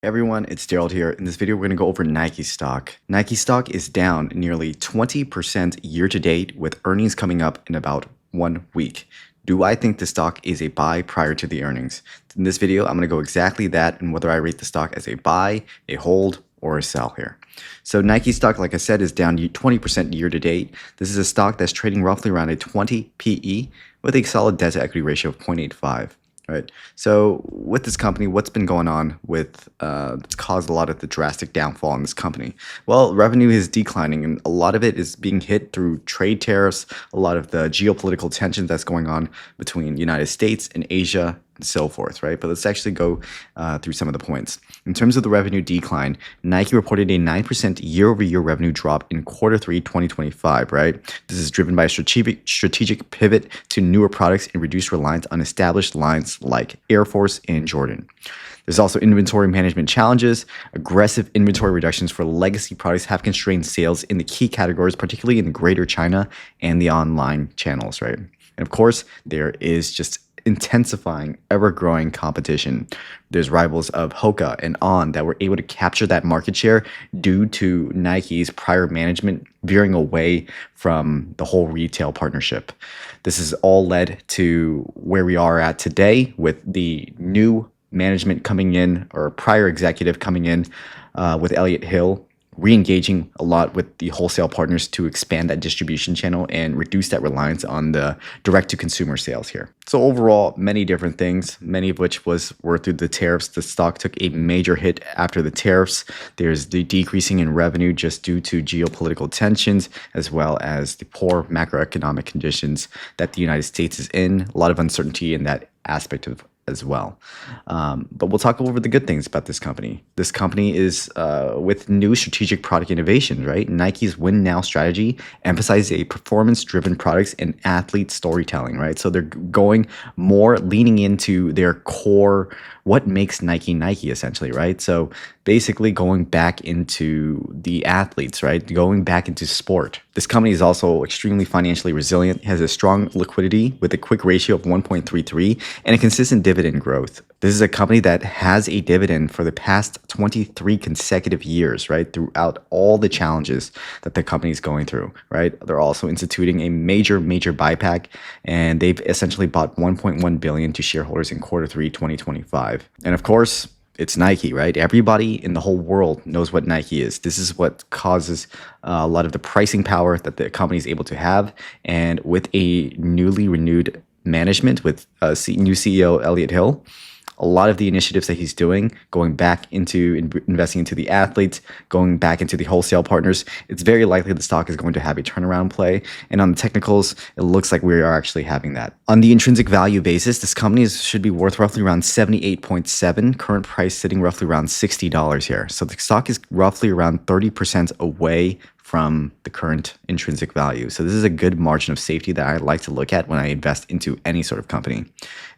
Everyone, it's Gerald here. In this video, we're going to go over Nike stock. Nike stock is down nearly 20% year to date with earnings coming up in about 1 week. Do I think the stock is a buy prior to the earnings? In this video, I'm going to go exactly that and whether I rate the stock as a buy, a hold, or a sell here. So Nike stock, like I said, is down 20% year to date. This is a stock that's trading roughly around a 20 PE with a solid debt to equity ratio of 0.85. Right. So with this company, what's been going on with that's caused a lot of the drastic downfall in this company? Well, revenue is declining, and a lot of it is being hit through trade tariffs, a lot of the geopolitical tension that's going on between the United States and Asia, and so forth, right? But let's actually go through some of the points. In terms of the revenue decline, Nike reported a 9% year-over-year revenue drop in Q3 2025, right? This is driven by a strategic pivot to newer products and reduced reliance on established lines like Air Force and Jordan. There's also inventory management challenges. Aggressive inventory reductions for legacy products have constrained sales in the key categories, particularly in Greater China and the online channels, right? And of course, there is just intensifying, ever-growing competition. There's rivals of Hoka and On that were able to capture that market share due to Nike's prior management veering away from the whole retail partnership. This has all led to where we are at today with the new management coming in, or prior executive coming in with Elliott Hill, re-engaging a lot with the wholesale partners to expand that distribution channel and reduce that reliance on the direct-to-consumer sales here. So overall, many different things, many of which were through the tariffs. The stock took a major hit after the tariffs. There's the decreasing in revenue just due to geopolitical tensions, as well as the poor macroeconomic conditions that the United States is in. A lot of uncertainty in that aspect of as well. But we'll talk over the good things about this company. This company is with new strategic product innovations, right? Nike's Win Now strategy emphasizes a performance-driven products and athlete storytelling, right? So they're going more leaning into their core, what makes Nike Nike essentially, right? So basically going back into the athletes, right? Going back into sport. This company is also extremely financially resilient, has a strong liquidity with a quick ratio of 1.33 and a consistent dividend growth. This is a company that has a dividend for the past 23 consecutive years, right? Throughout all the challenges that the company is going through, right? They're also instituting a major buyback, and they've essentially bought 1.1 billion to shareholders in Q3 2025. And of course, it's Nike, right? Everybody in the whole world knows what Nike is. This is what causes a lot of the pricing power that the company is able to have. And with a newly renewed management, with new CEO Elliott Hill, a lot of the initiatives that he's doing, going back into investing into the athletes, going back into the wholesale partners, it's very likely the stock is going to have a turnaround play. And on the technicals, it looks like we are actually having that. On the intrinsic value basis, this company should be worth roughly around 78.7, current price sitting roughly around $60 here. So the stock is roughly around 30% away from the current intrinsic value. So this is a good margin of safety that I like to look at when I invest into any sort of company.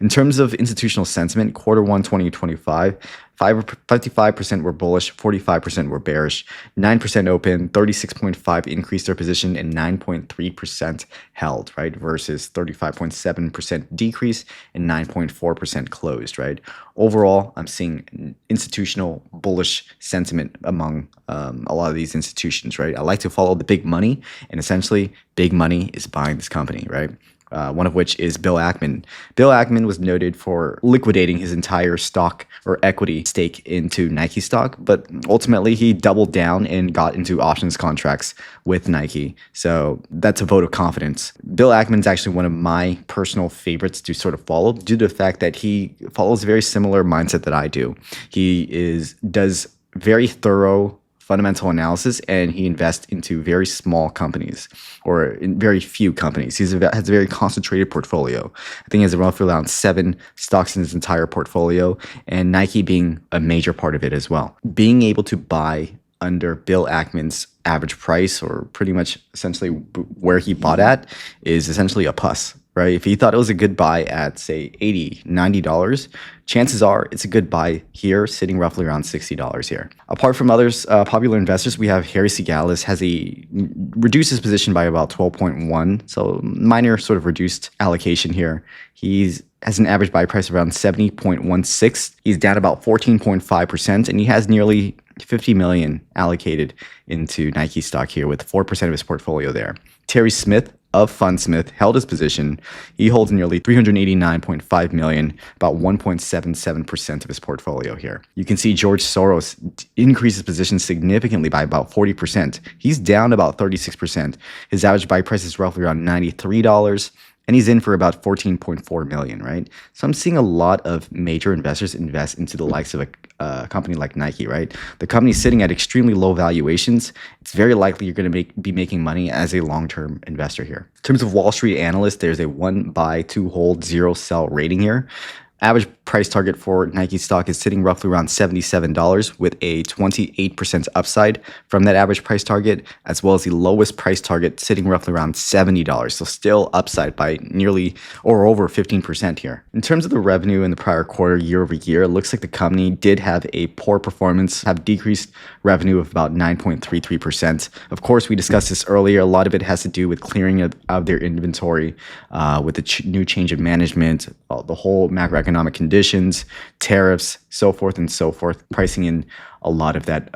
In terms of institutional sentiment, Q1 2025, 55% were bullish, 45% were bearish, 9% open, 36.5% increased their position, and 9.3% held, right? Versus 35.7% decrease and 9.4% closed, right? Overall, I'm seeing institutional bullish sentiment among a lot of these institutions, right? I like to follow the big money, and essentially big money is buying this company, right? One of which is Bill Ackman. Bill Ackman was noted for liquidating his entire stock or equity stake into Nike stock, but ultimately he doubled down and got into options contracts with Nike. So that's a vote of confidence. Bill Ackman's actually one of my personal favorites to sort of follow due to the fact that he follows a very similar mindset that I do. He does very thorough fundamental analysis, and he invests into very small companies or in very few companies. He has a very concentrated portfolio. I think he has roughly around 7 stocks in his entire portfolio, and Nike being a major part of it as well. Being able to buy under Bill Ackman's average price, or pretty much essentially where he bought at, is essentially a plus. right? If you thought it was a good buy at say 80, $90, chances are it's a good buy here, sitting roughly around $60 here. Apart from others, popular investors, we have Harry Segalis has reduced his position by about 12.1, so minor sort of reduced allocation here. He's has an average buy price around 70.16. He's down about 14.5%, and he has nearly 50 million allocated into Nike stock here, with 4% of his portfolio there. Terry Smith of Fundsmith held his position. He holds nearly 389.5 million, about 1.77% of his portfolio here. You can see George Soros increased his position significantly by about 40%. He's down about 36%. His average buy price is roughly around $93. And he's in for about 14.4 million, right? So I'm seeing a lot of major investors invest into the likes of a company like Nike, right? The company's sitting at extremely low valuations. It's very likely you're going to be making money as a long-term investor here. In terms of Wall Street analysts, there's a 1 buy, 2 hold, 0 sell rating here. Average price target for Nike stock is sitting roughly around $77, with a 28% upside from that average price target, as well as the lowest price target sitting roughly around $70. So still upside by nearly or over 15% here. In terms of the revenue in the prior quarter, year over year, it looks like the company did have a poor performance, have decreased revenue of about 9.33%. Of course, we discussed this earlier. A lot of it has to do with clearing of their inventory, with the new change of management, the whole macroeconomic conditions, tariffs, so forth and so forth, pricing in a lot of that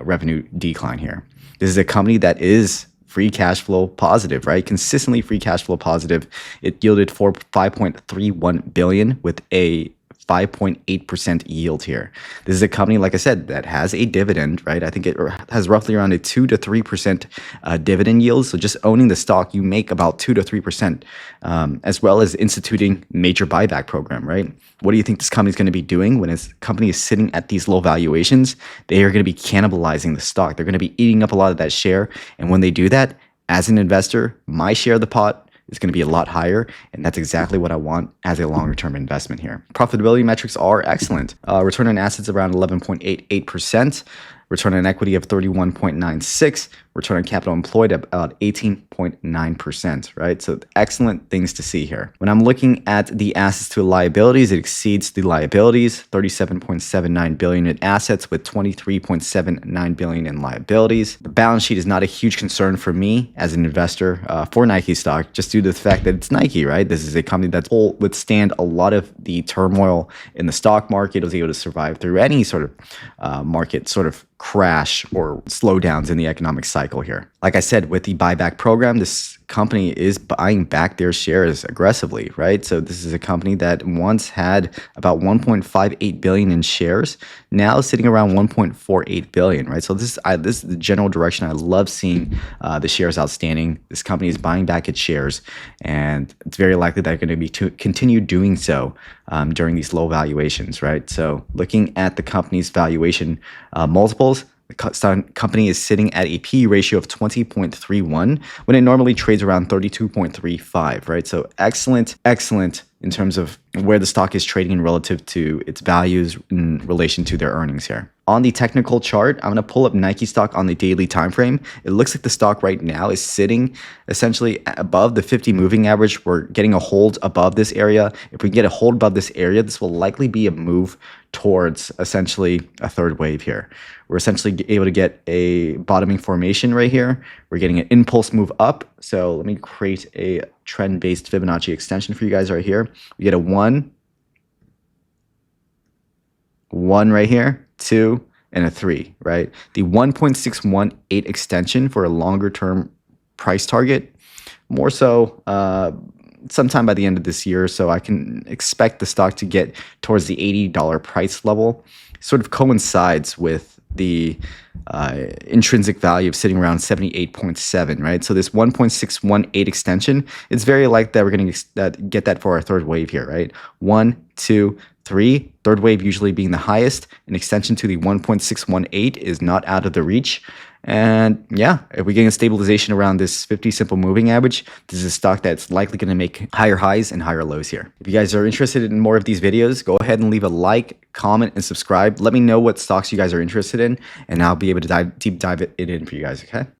revenue decline here. This is a company that is free cash flow positive, right? Consistently free cash flow positive. It yielded 5.31 billion with a 5.8% yield here. This is a company, like I said, that has a dividend, right? I think it has roughly around a 2 to 3% dividend yield. So just owning the stock, you make about 2 to 3%, as well as instituting major buyback program, right? What do you think this company is going to be doing when its company is sitting at these low valuations? They are going to be cannibalizing the stock. They're going to be eating up a lot of that share. And when they do that, as an investor, my share of the pot is going to be a lot higher, and that's exactly what I want as a longer-term investment here. Profitability metrics are excellent. Return on assets around 11.88%, return on equity of 31.96%, return on capital employed at about 18.9%, right? So excellent things to see here. When I'm looking at the assets to liabilities, it exceeds the liabilities, 37.79 billion in assets with 23.79 billion in liabilities. The balance sheet is not a huge concern for me as an investor for Nike stock, just due to the fact that it's Nike, right? This is a company that will withstand a lot of the turmoil in the stock market. It was able to survive through any sort of market sort of crash or slowdowns in the economic cycle here. Like I said, with the buyback program, this company is buying back their shares aggressively, right? So this is a company that once had about 1.58 billion in shares, now sitting around 1.48 billion, right? So this is the general direction. I love seeing the shares outstanding. This company is buying back its shares, and it's very likely that they're going to be continue doing so during these low valuations, right? So looking at the company's valuation multiples, the company is sitting at a P/E ratio of 20.31 when it normally trades around 32.35, right? So excellent in terms of where the stock is trading relative to its values in relation to their earnings here. On the technical chart, I'm going to pull up Nike stock on the daily time frame. It looks like the stock right now is sitting essentially above the 50 moving average. We're getting a hold above this area. If we get a hold above this area, this will likely be a move towards essentially a third wave here. We're essentially able to get a bottoming formation right here. We're getting an impulse move up. So let me create a trend-based Fibonacci extension for you guys right here. We get a 1 right here, 2, and a 3, right? The 1.618 extension for a longer term price target, more so sometime by the end of this year. So I can expect the stock to get towards the $80 price level. Sort of coincides with the intrinsic value of sitting around 78.7, right? So this 1.618 extension, it's very likely that we're going to get that for our third wave here, right? 1, 2, 3, third wave usually being the highest. An extension to the 1.618 is not out of the reach. And yeah, if we get a stabilization around this 50 simple moving average, this is a stock that's likely going to make higher highs and higher lows here. If you guys are interested in more of these videos, go ahead and leave a like, comment, and subscribe. Let me know what stocks you guys are interested in, and I'll be able to deep dive it in for you guys, okay?